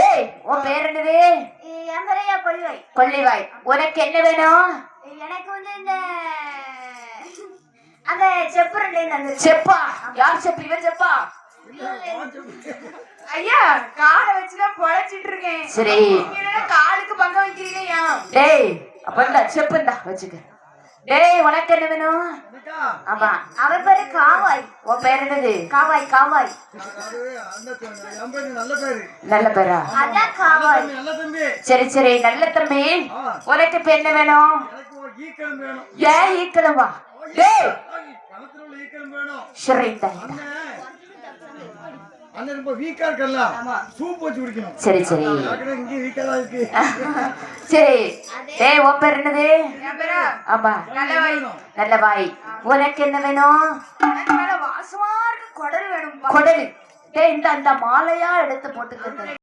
ஏய் உன் பேர் என்னது? கொள்ளிவாய். கொள்ளிவாய். உனக்கு என்ன வேணும்? எனக்கு வந்து இந்த அந்த செப்பு. செப்பா? யார் செப்பு? இவன் செப்பா? ஐயா காலை வச்சுதான் பொழைச்சிட்டு இருக்கேன். சரி காலுக்கு பங்க வைக்கிறீங்க. டேய் அப்ப செப்புண்டா வச்சுக்க. டேய் உனக்கு என்ன வேணும்? ஆமா அவன் பேரு காவாய். உன் பேர் என்னது? காவாய். நல்ல பேரா? அதான் காவாய். சரி சரி நல்ல தம்பி. உனக்கு இப்ப என்ன வேணும்? ஏன் ஈக்கலவா? டேய் சரிடா. சரி சரி சரி. டேய் உன் பேர் என்னது? ஆமா நல்ல வாய். உனக்கு என்ன வேணும்? வாசமா இருக்கு குடல் வேணும். குடல். டேய் இந்த அந்த மாலையா எடுத்து போட்டுக்க.